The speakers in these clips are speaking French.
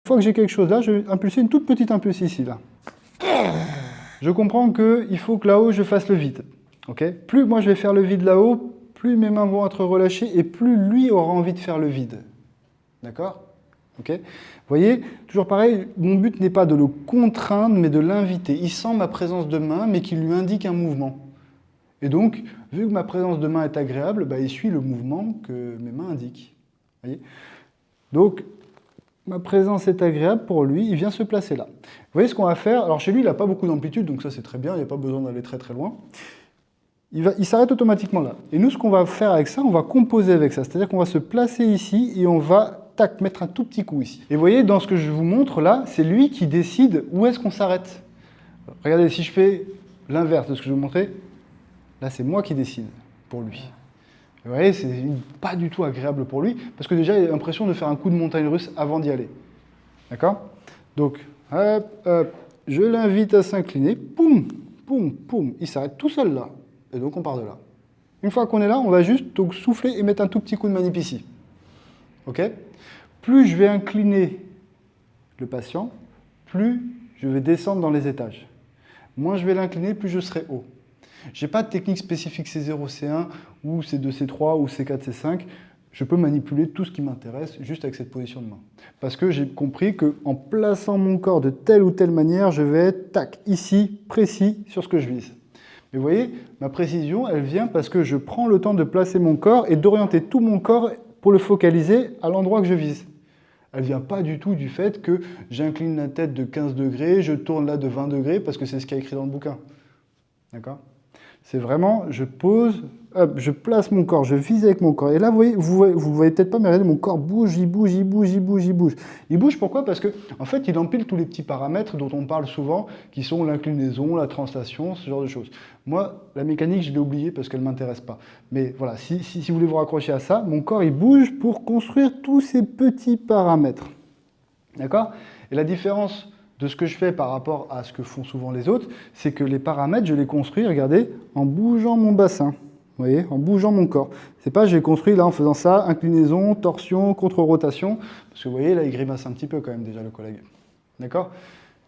Une fois que j'ai quelque chose là, je vais impulser une toute petite impulse ici, là. Je comprends qu'il faut que là-haut, je fasse le vide. Okay, plus moi je vais faire le vide là-haut, plus mes mains vont être relâchées et plus lui aura envie de faire le vide. D'accord? Ok? Vous voyez, toujours pareil, mon but n'est pas de le contraindre, mais de l'inviter. Il sent ma présence de main, mais qui lui indique un mouvement. Et donc, vu que ma présence de main est agréable, bah, il suit le mouvement que mes mains indiquent. Vous voyez? Donc, ma présence est agréable pour lui, il vient se placer là. Vous voyez ce qu'on va faire? Alors chez lui, il n'a pas beaucoup d'amplitude, donc ça c'est très bien, il n'y a pas besoin d'aller très très loin. Il s'arrête automatiquement là. Et nous, ce qu'on va faire avec ça, on va composer avec ça. C'est-à-dire qu'on va se placer ici et on va, tac, mettre un tout petit coup ici. Et vous voyez, dans ce que je vous montre là, c'est lui qui décide où est-ce qu'on s'arrête. Regardez, si je fais l'inverse de ce que je vous montrais, là, c'est moi qui décide pour lui. Et vous voyez, c'est pas du tout agréable pour lui, parce que déjà, il a l'impression de faire un coup de montagne russe avant d'y aller. D'accord? Donc, hop, hop, je l'invite à s'incliner, poum, poum, poum, il s'arrête tout seul là. Et donc on part de là. Une fois qu'on est là, on va juste donc, souffler et mettre un tout petit coup de manip ici. Ok? Plus je vais incliner le patient, plus je vais descendre dans les étages. Moins je vais l'incliner, plus je serai haut. Je n'ai pas de technique spécifique C0, C1, ou C2, C3, ou C4, C5. Je peux manipuler tout ce qui m'intéresse juste avec cette position de main. Parce que j'ai compris qu'en plaçant mon corps de telle ou telle manière, je vais être, tac, ici, précis sur ce que je vise. Mais vous voyez, ma précision, elle vient parce que je prends le temps de placer mon corps et d'orienter tout mon corps pour le focaliser à l'endroit que je vise. Elle ne vient pas du tout du fait que j'incline la tête de 15 degrés, je tourne là de 20 degrés parce que c'est ce qu'il y a écrit dans le bouquin. D'accord? C'est vraiment, je pose, hop, je place mon corps, je vise avec mon corps. Et là, vous voyez peut-être pas, mais regardez, mon corps bouge, il bouge, il bouge, il bouge, il bouge. Il bouge pourquoi? Parce que, en fait, il empile tous les petits paramètres dont on parle souvent, qui sont l'inclinaison, la translation, ce genre de choses. Moi, la mécanique, je l'ai oubliée parce qu'elle ne m'intéresse pas. Mais voilà, si vous voulez vous raccrocher à ça, mon corps, il bouge pour construire tous ces petits paramètres. D'accord? Et la différence de ce que je fais par rapport à ce que font souvent les autres, c'est que les paramètres, je les construis, regardez, en bougeant mon bassin. Vous voyez, en bougeant mon corps. C'est pas, j'ai construit là en faisant ça, inclinaison, torsion, contre-rotation. Parce que vous voyez, là, il grimace un petit peu quand même déjà, le collègue. D'accord?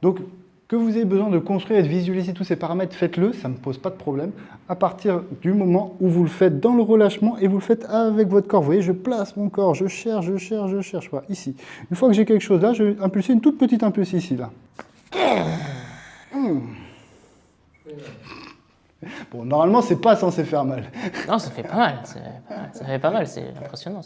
Donc, que vous ayez besoin de construire et de visualiser tous ces paramètres, faites-le, ça ne me pose pas de problème. À partir du moment où vous le faites dans le relâchement et vous le faites avec votre corps. Vous voyez, je place mon corps, je cherche, je cherche, je cherche. Voilà, ici. Une fois que j'ai quelque chose là, je vais impulser une toute petite impulse ici, là. Bon, normalement, c'est pas censé faire mal. Non, ça fait pas mal. Ça fait pas mal, c'est impressionnant.